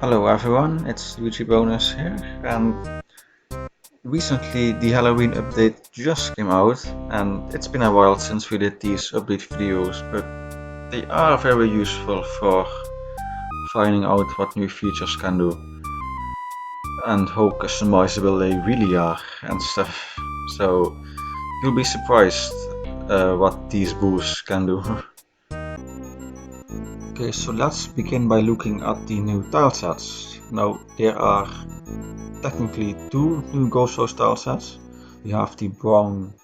Hello everyone, it's Bonus here, and recently the Halloween update just came out, and it's been a while since we did these update videos, but they are very useful for finding out what new features can do, and how customizable they really are, and stuff. So you'll be surprised what these boosts can do. Okay, so let's begin by looking at the new tilesets. Now, there are technically two new Ghost House tilesets. We have the brown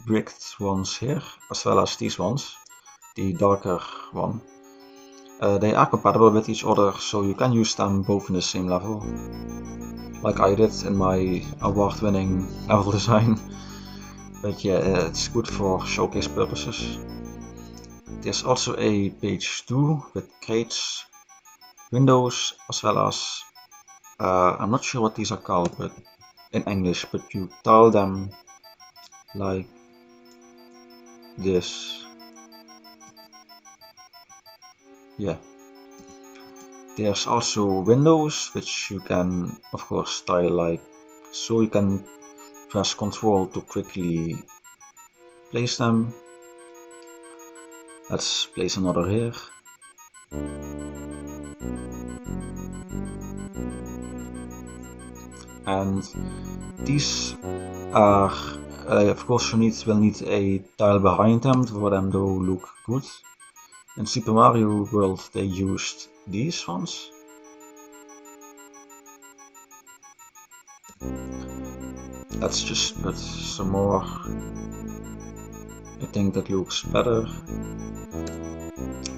bricked ones here, as well as these ones, the darker one. They are compatible with each other, so you can use them both in the same level, like I did in my award-winning level design. But yeah, it's good for showcase purposes. There's also a page 2 with crates, windows, as well as I'm not sure what these are called, but in English, but you tile them like this. Yeah. There's also windows, which you can of course tile like so. You can press Ctrl to quickly place them. Let's place another here. And these are, of course, you will need a tile behind them for them to look good. In Super Mario World they used these ones. Let's just put some more. I think that looks better.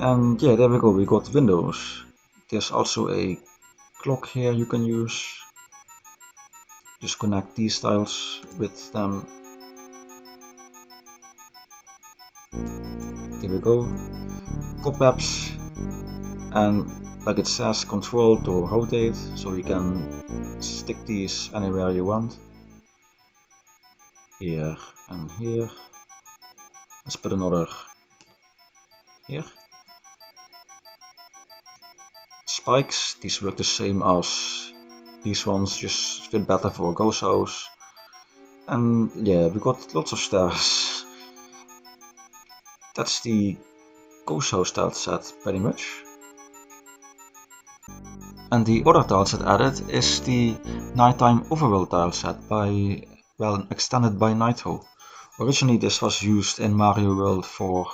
And yeah, there we go, we got windows. There's also a clock here you can use. Just connect these tiles with them. There we go. Cobwebs, and like it says, Control to rotate, so you can stick these anywhere you want. Here and here. Let's put another here. Spikes, these work the same as these ones, just fit better for a ghost house. And yeah, we got lots of stairs. That's the ghost house tile set pretty much. And the other tile set added is the nighttime overworld tile set by, well, extended by Nitro. Originally this was used in Mario World for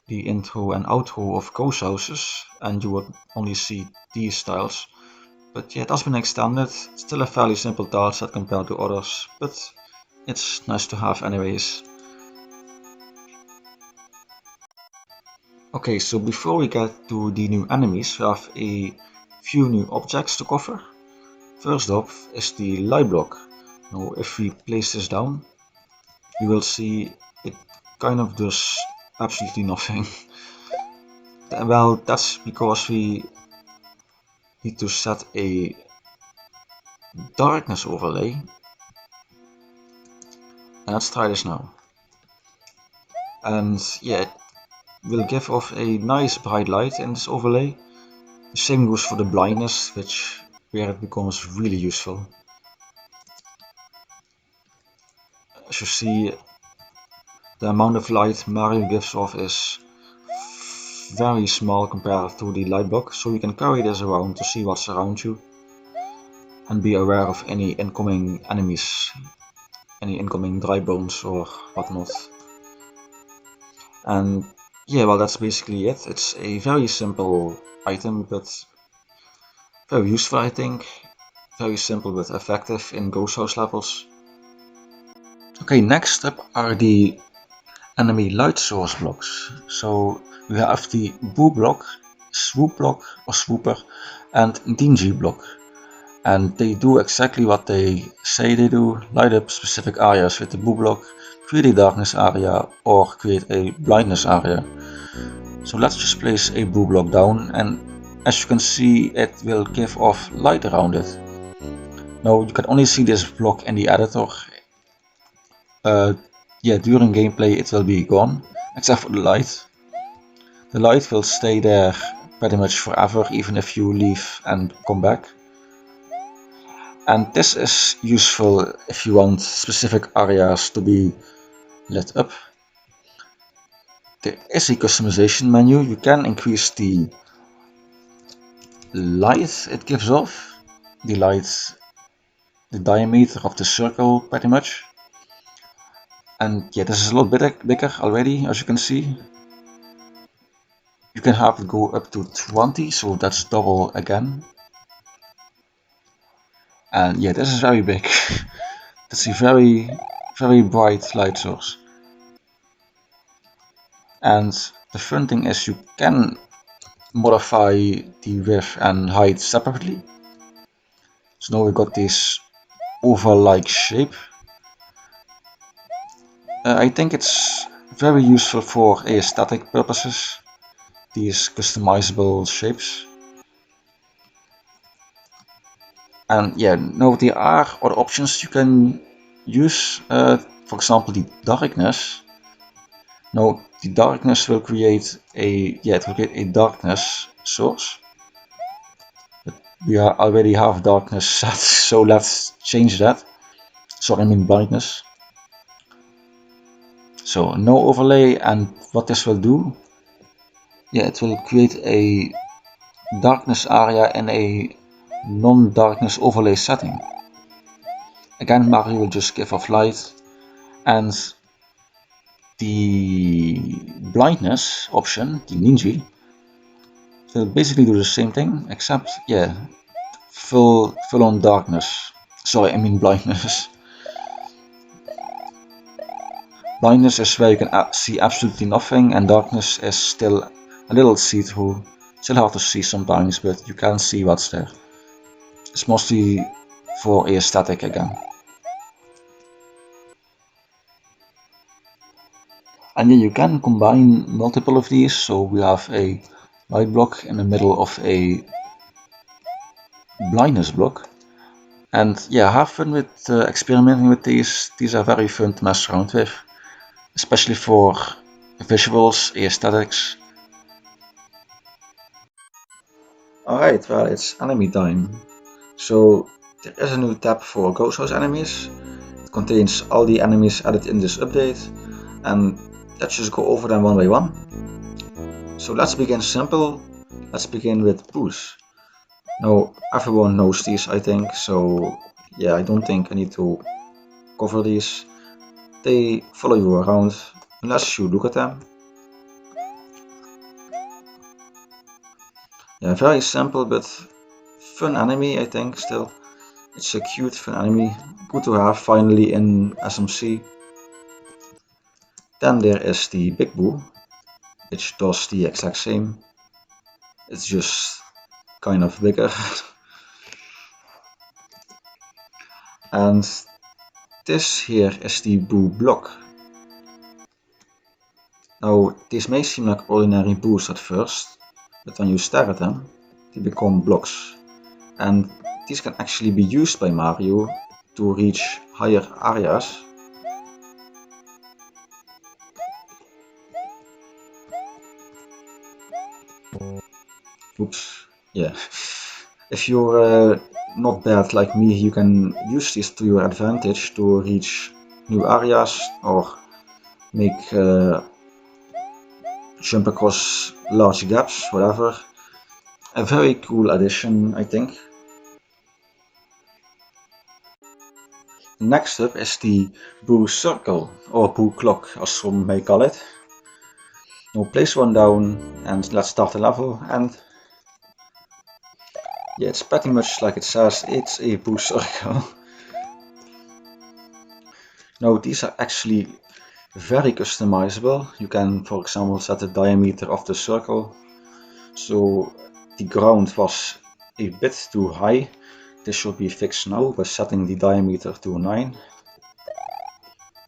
the intro and outro of ghost houses, and you would only see these tiles. But yeah, it has been extended. Still a fairly simple tile set compared to others, but it's nice to have anyways. Okay, so before we get to the new enemies, we have a few new objects to cover. First up is the light block. Now if we place this down, you will see it kind of does absolutely nothing. Well, that's because we need to set a darkness overlay. And let's try this now. And yeah, it will give off a nice bright light in this overlay. The same goes for the blindness, where it becomes really useful. As you see, the amount of light Mario gives off is very small compared to the light block, so you can carry this around to see what's around you and be aware of any incoming enemies, any incoming dry bones or whatnot. And yeah, well, that's basically it. It's a very simple item, but very useful, I think. Very simple but effective in ghost house levels. Okay, next up are the enemy light source blocks. So we have the Boo block, Swoop block or Swooper, and Dingy block. And they do exactly what they say they do: light up specific areas with the Boo block, create a darkness area, or create a blindness area. So let's just place a Boo block down, and as you can see, it will give off light around it. Now you can only see this block in the editor. Yeah, during gameplay it will be gone, except for the light. The light will stay there pretty much forever, even if you leave and come back. And this is useful if you want specific areas to be lit up. There is a customization menu. You can increase the light it gives off, the diameter of the circle pretty much. And yeah, this is a lot bigger already, as you can see. You can have it go up to 20, so that's double again. And yeah, this is very big. That's a very, very bright light source. And the fun thing is you can modify the width and height separately. So now we got this oval-like shape. I think it's very useful for aesthetic purposes, these customizable shapes. And yeah, now there are other options you can use, for example the darkness. Now the darkness will create a darkness source. But we already have darkness set, so let's change that. Sorry, I mean brightness. So no overlay, and what this will do, yeah, it will create a darkness area in a non-darkness overlay setting. Again, Mario will just give off light, and the blindness option, the ninja, will basically do the same thing, except yeah, full on darkness. Sorry, I mean blindness. Blindness is where you can see absolutely nothing, and darkness is still a little see-through. Still hard to see sometimes, but you can see what's there. It's mostly for aesthetic again. And yeah, you can combine multiple of these, so we have a light block in the middle of a blindness block. And yeah, have fun with experimenting with these. These are very fun to mess around with, especially for visuals, aesthetics. Alright, well, it's enemy time. So there is a new tab for Ghost House enemies. It contains all the enemies added in this update, and let's just go over them one by one. So let's begin simple. Let's begin with Bruce. Now everyone knows these, I think, so yeah, I don't think I need to cover these. They follow you around unless you look at them. Yeah, very simple but fun enemy, I think, still. It's a cute, fun enemy, good to have finally in SMC. Then there is the Big Boo, which does the exact same. It's just kind of bigger. And this here is the Boo block. Now, these may seem like ordinary boos at first, but when you stare at them, they become blocks. And these can actually be used by Mario to reach higher areas. Oops, yeah. If you're not bad like me, you can use these to your advantage to reach new areas or make jump across large gaps, whatever. A very cool addition, I think. Next up is the Boo Circle, or Boo Clock as some may call it. Now place one down and let's start the level, and yeah, it's pretty much like it says, it's a Boo Circle. Now these are actually very customizable. You can, for example, set the diameter of the circle. So the ground was a bit too high. This should be fixed now by setting the diameter to 9.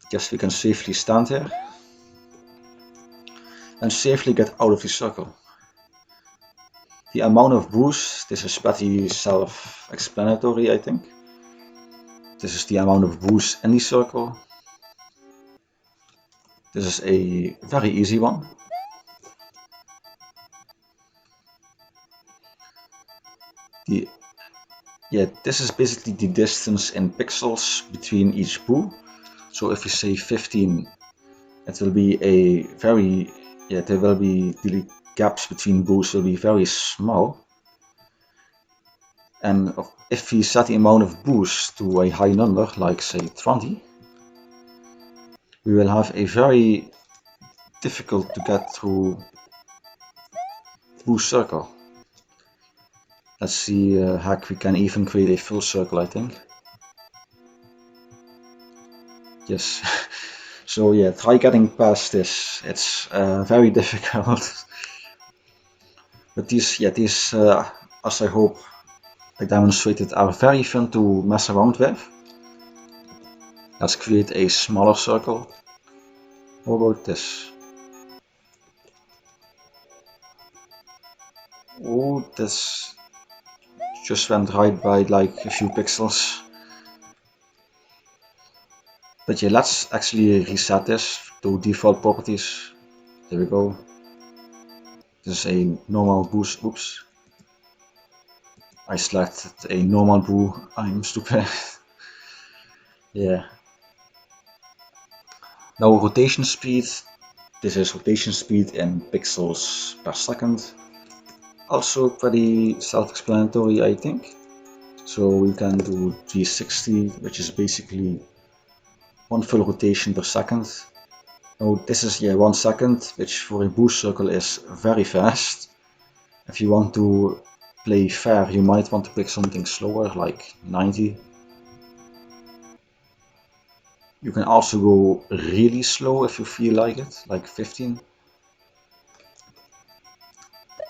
Just we can safely stand here and safely get out of the circle. The amount of boost, this is pretty self-explanatory, I think. This is the amount of boost in the circle. This is a very easy one. This is basically the distance in pixels between each boo. So if you say 15, it will be a very, there will be, the gaps between boos will be very small. And if we set the amount of boos to a high number, like say 20, we will have a very difficult to get through boo circle. Let's see, heck, we can even create a full circle, I think. Yes. So yeah, try getting past this. It's very difficult. But these, as I hope I demonstrated, are very fun to mess around with. Let's create a smaller circle. How about this? Oh, this just went right by like a few pixels. But yeah, let's actually reset this to default properties. There we go. This is a normal boost. Oops. I selected a normal boo. I'm stupid. Yeah. Now rotation speed. This is rotation speed in pixels per second. Also pretty self-explanatory, I think. So we can do G60, which is basically one full rotation per second. Now this is 1 second, which for a boost circle is very fast. If you want to play fair, you might want to pick something slower, like 90. You can also go really slow if you feel like it, like 15.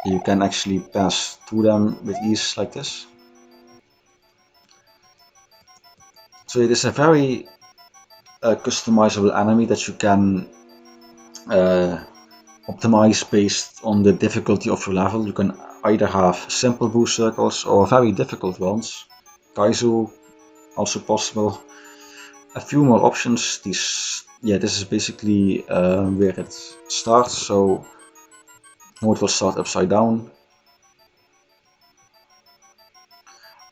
You can actually pass through them with ease like this. So it is a very customizable enemy that you can optimize based on the difficulty of your level. You can either have simple boost circles or very difficult ones. Kaizo, also possible. A few more options. This is basically where it starts. So now it will start upside down.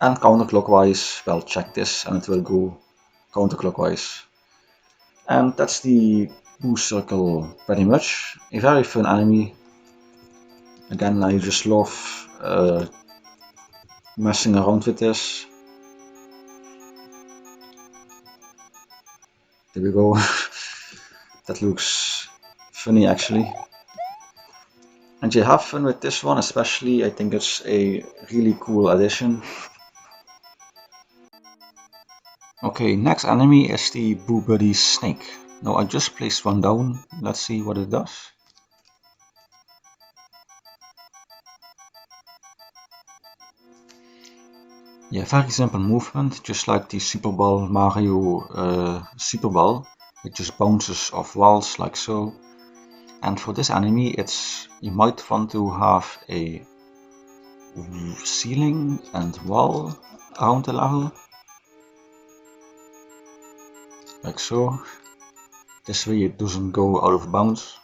And counterclockwise, well, check this and it will go counterclockwise. And that's the boost circle pretty much. A very fun enemy. Again, I just love messing around with this. There we go. That looks funny actually. And you have fun with this one, especially. I think it's a really cool addition. Okay, next enemy is the Boo Buddy Snake. Now I just placed one down. Let's see what it does. Yeah, very simple movement, just like the Super Ball Mario Super Ball. It just bounces off walls like so. And for this enemy, you might want to have a ceiling and wall around the level. Like so. This way it doesn't go out of bounds.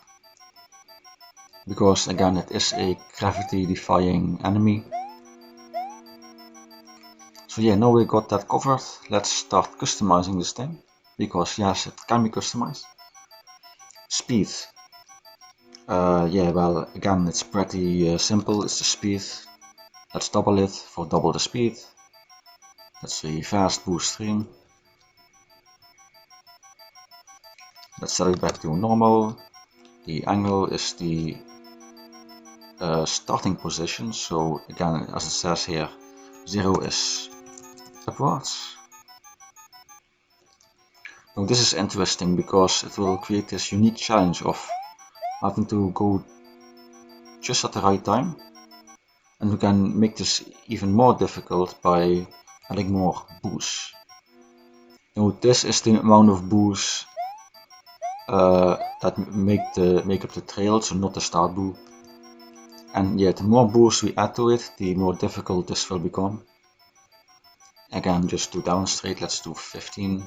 Because again, it is a gravity defying enemy. So yeah, now we got that covered. Let's start customizing this thing. Because yes, it can be customized. Speed. Well, again, it's pretty simple. It's the speed. Let's double it for double the speed. Let's say fast boost stream. Let's set it back to normal. The angle is the starting position. So again, as it says here, 0 is upwards. Now this is interesting because it will create this unique challenge of having to go just at the right time. And we can make this even more difficult by adding more boosts. Now this is the amount of boosts that make up the trail, so not the start boo. And yeah, the more boosts we add to it, the more difficult this will become. Again, just do down straight, let's do 15.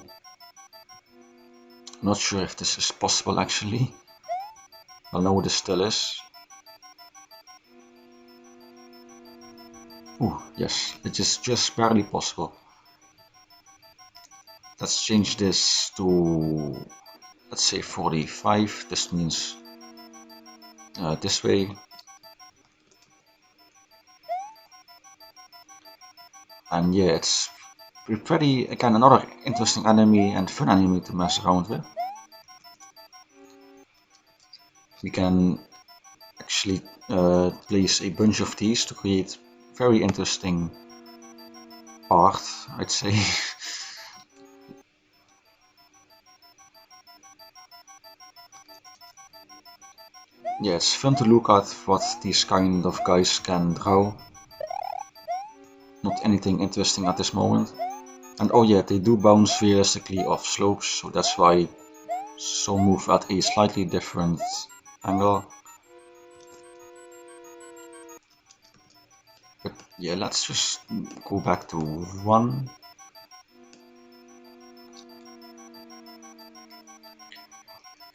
I'm not sure if this is possible actually. Well, no, this still is. Ooh, yes, it is just barely possible. Let's change this to, let's say 45. This means this way. And yeah, it's pretty, again, another interesting enemy and fun enemy to mess around with. We can actually place a bunch of these to create very interesting art, I'd say. Yeah, it's fun to look at what these kind of guys can draw. Not anything interesting at this moment. And oh yeah, they do bounce realistically off slopes, so that's why some move at a slightly different angle. But yeah, let's just go back to 1.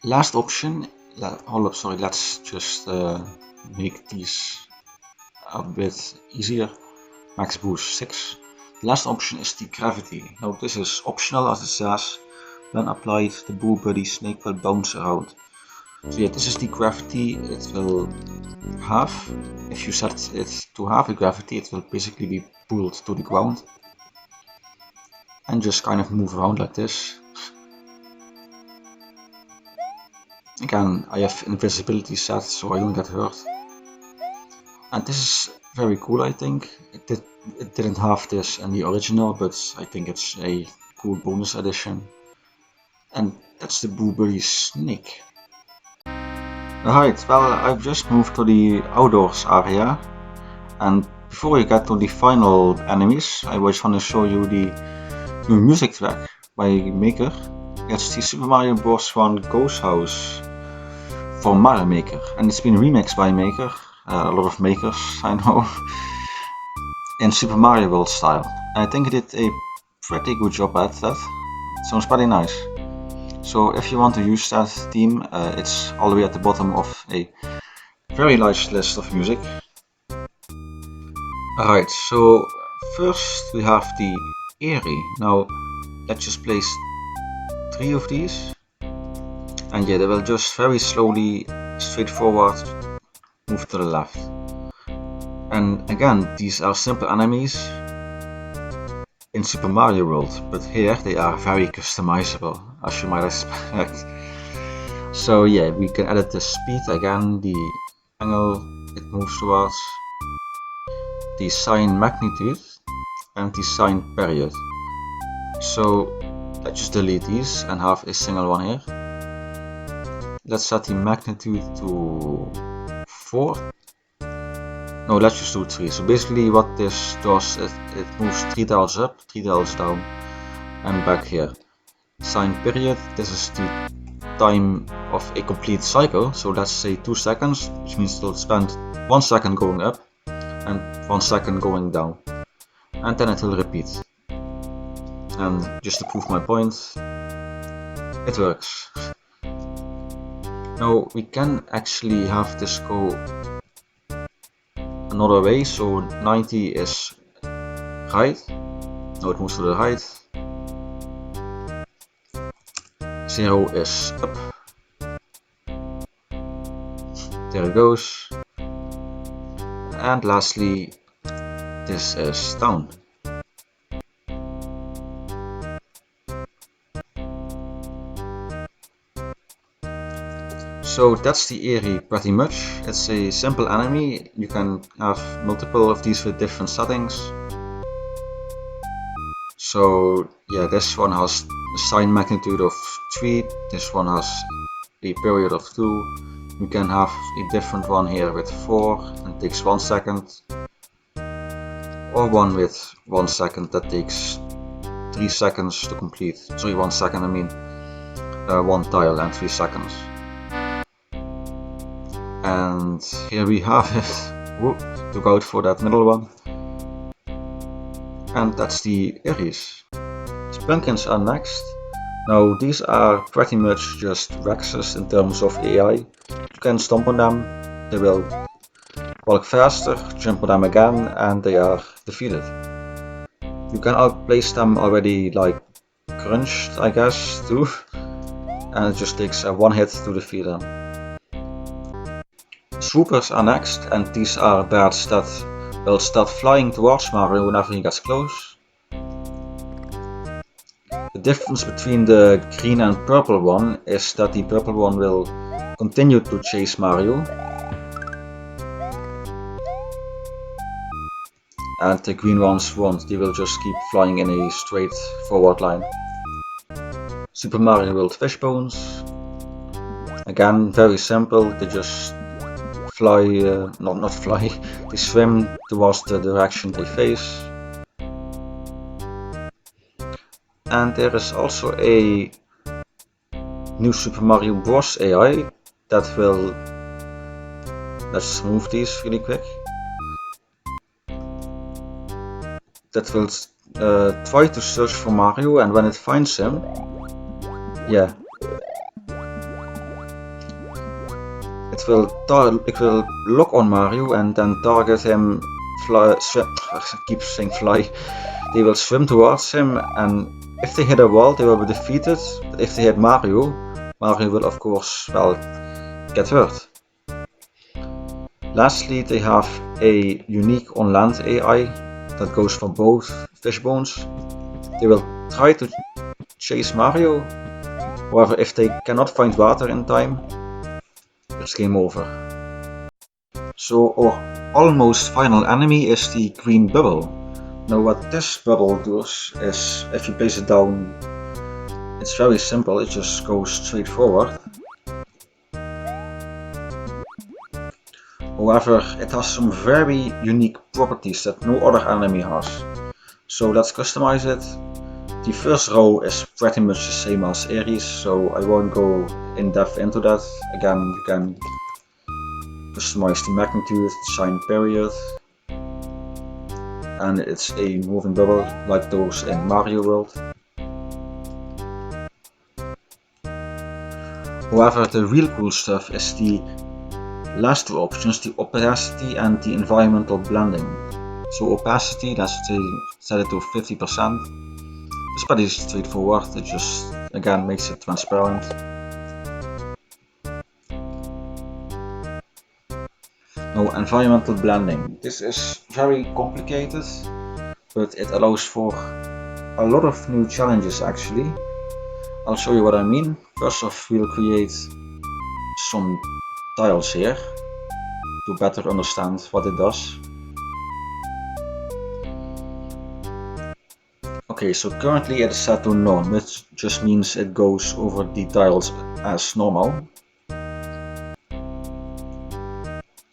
Last option, hold up, sorry, let's just make these a bit easier. Max boost 6. The last option is the gravity. Now this is optional as it says. When applied, the Boo Buddy snake will bounce around. So yeah, this is the gravity it will have. If you set it to have a gravity, it will basically be pulled to the ground and just kind of move around like this. Again, I have invisibility set so I don't get hurt. And this is very cool, I think. It didn't have this in the original, but I think it's a cool bonus addition. And that's the Boo Buddy snake. Alright, well, I've just moved to the outdoors area, and before we get to the final enemies, I just want to show you the new music track by Maker. It's the Super Mario Bros. 1 Ghost House for Mario Maker, and it's been remixed by Maker, a lot of makers I know, in Super Mario World style. And I think he did a pretty good job at that. Sounds pretty nice. So if you want to use that theme, it's all the way at the bottom of a very large list of music. Alright, so first we have the Airy. Now let's just place 3 of these. And yeah, they will just very slowly, straightforward, move to the left. And again, these are simple enemies in Super Mario World, but here they are very customizable, as you might expect. So yeah, we can edit the speed again, the angle it moves towards, the sign magnitude, and the sign period. So let's just delete these and have a single one here. Let's set the magnitude to 4. No, let's just do 3. So basically what this does, it moves 3 tiles up, 3 tiles down, and back here. Sign period, this is the time of a complete cycle. So let's say 2 seconds, which means it'll spend 1 second going up and 1 second going down. And then it will repeat. And just to prove my point, it works. Now we can actually have this go another way, so 90 is right, now it moves to the right, 0 is up, there it goes, and lastly this is down. So that's the Airy pretty much. It's a simple enemy. You can have multiple of these with different settings. So yeah, this one has a sign magnitude of 3, this one has a period of 2. You can have a different one here with 4 and takes 1 second. Or one with 1 second that takes 3 seconds to complete. Sorry, 1 second, I mean 1 tile and 3 seconds. And here we have it. Whoop, look out for that middle one. And that's the Aries. Spunkins are next. Now these are pretty much just Rexes in terms of AI. You can stomp on them, they will walk faster, jump on them again, and they are defeated. You can place them already like crunched, I guess, too, and it just takes one hit to defeat them. Swoopers are next, and these are bats that will start flying towards Mario whenever he gets close. The difference between the green and purple one is that the purple one will continue to chase Mario, and the green ones won't, they will just keep flying in a straight forward line. Super Mario World Fishbones. Again, very simple, they just fly, not fly, they swim towards the direction they face. And there is also a new Super Mario Bros. AI that will, let's move these really quick, that will try to search for Mario, and when it finds him, yeah, it will lock on Mario and then target him, they will swim towards him, and if they hit a wall they will be defeated, but if they hit Mario, Mario will of course, well, get hurt. Lastly, they have a unique on land AI that goes for both fishbones. They will try to chase Mario, however if they cannot find water in time, it's game over. So our almost final enemy is the green bubble. Now what this bubble does is, if you place it down, it's very simple, it just goes straight forward. However, it has some very unique properties that no other enemy has. So let's customize it. The first row is pretty much the same as Ares, so I won't go in depth into that. Again, you can customize the magnitude, the shine period, and it's a moving bubble like those in Mario World. However, the real cool stuff is the last two options, the opacity and the environmental blending. So opacity, let's set it to 50%. It's pretty straightforward, it just again makes it transparent. Now environmental blending. This is very complicated, but it allows for a lot of new challenges actually. I'll show you what I mean. First off, we'll create some tiles here to better understand what it does. Okay, so currently it is set to none, which just means it goes over the tiles as normal.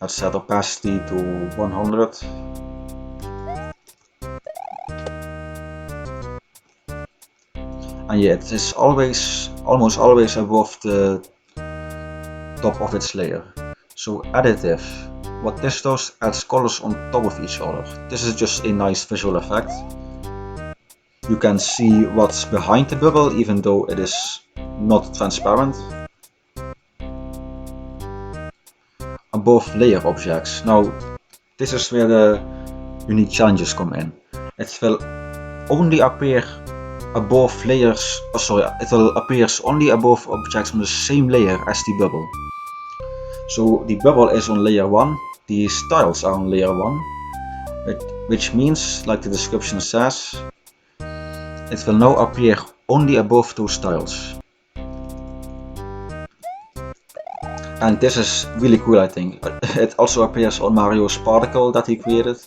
Let's set opacity to 100. And yeah, it is almost always above the top of its layer. So additive, what this does, adds colors on top of each other. This is just a nice visual effect. You can see what's behind the bubble even though it is not transparent. Above layer objects. Now this is where the unique challenges come in. It will only appear above layers, it will appear only above objects on the same layer as the bubble. So the bubble is on layer 1, these tiles are on layer 1, which means, like the description says, it will now appear only above those tiles. And this is really cool, I think. It also appears on Mario's particle that he created.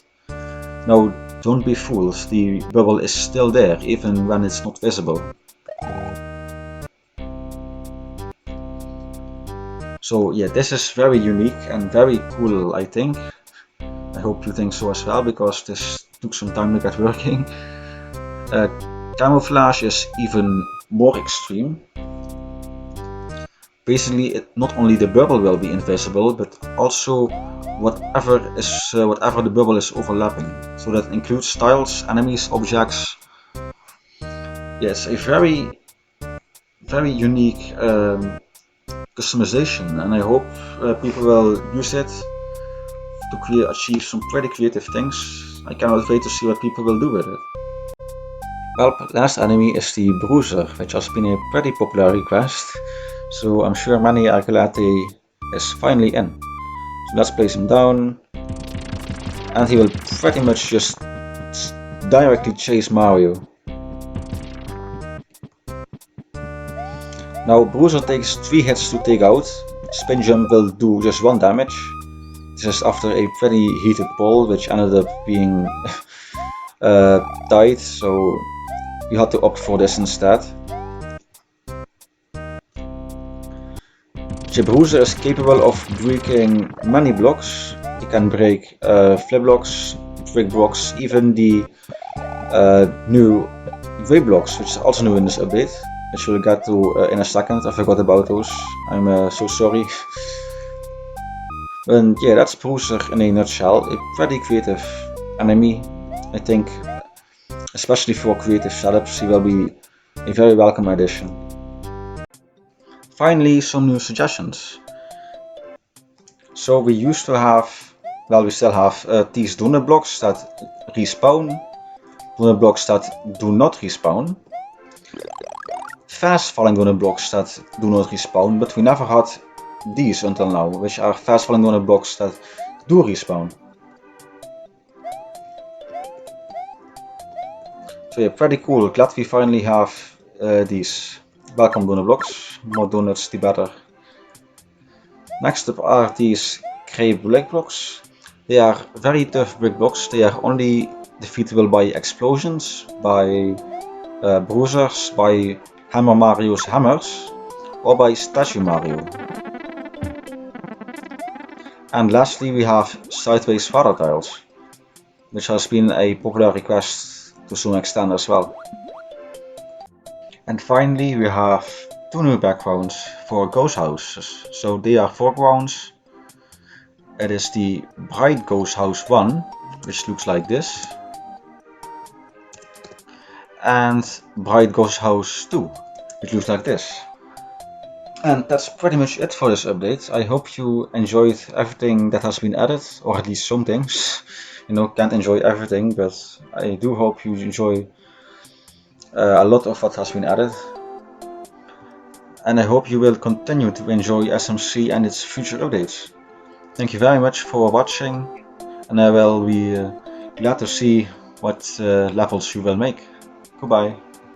Now don't be fooled, the bubble is still there even when it's not visible. So yeah, this is very unique and very cool, I think. I hope you think so as well, because this took some time to get working. Camouflage is even more extreme. Basically, not only the bubble will be invisible, but also whatever the bubble is overlapping. So that includes tiles, enemies, objects. Yes, a very unique customization, and I hope people will use it to achieve some pretty creative things. I cannot wait to see what people will do with it. Well, last enemy is the Bruiser, which has been a pretty popular request, so I'm sure many are glad he is finally in. So let's place him down, and he will pretty much just directly chase Mario. Now Bruiser takes 3 hits to take out. Spin Jump will do just 1 damage. This is after a pretty heated ball, which ended up being tight, so we had to opt for this instead. The Bruiser is capable of breaking many blocks. He can break flip blocks, brick blocks, even the new gray blocks, which is also new in this update, which we'll get to in a second. I forgot about those. I'm so sorry. And yeah, that's Bruiser in a nutshell. A pretty creative enemy. I think, especially for creative setups, he will be a very welcome addition. Finally, some new suggestions. So we used to have, well, we still have these donut blocks that respawn, donut blocks that do not respawn, fast falling donut blocks that do not respawn, but we never had these until now, which are fast falling donut blocks that do respawn. So yeah, pretty cool. Glad we finally have these welcome donut blocks. More donuts, the better. Next up are these grey brick blocks. They are very tough brick blocks. They are only defeatable by explosions, by Bruisers, by Hammer Mario's hammers, or by Statue Mario. And lastly we have sideways water tiles, which has been a popular request to some extent as well. And finally we have 2 new backgrounds for ghost houses. So they are foregrounds. It is the Bright Ghost House 1, which looks like this, and Bright Ghost House 2, which looks like this. And that's pretty much it for this update. I hope you enjoyed everything that has been added, or at least some things. You know, can't enjoy everything, but I do hope you enjoy a lot of what has been added. And I hope you will continue to enjoy SMC and its future updates. Thank you very much for watching, and I will be glad to see what levels you will make. Goodbye.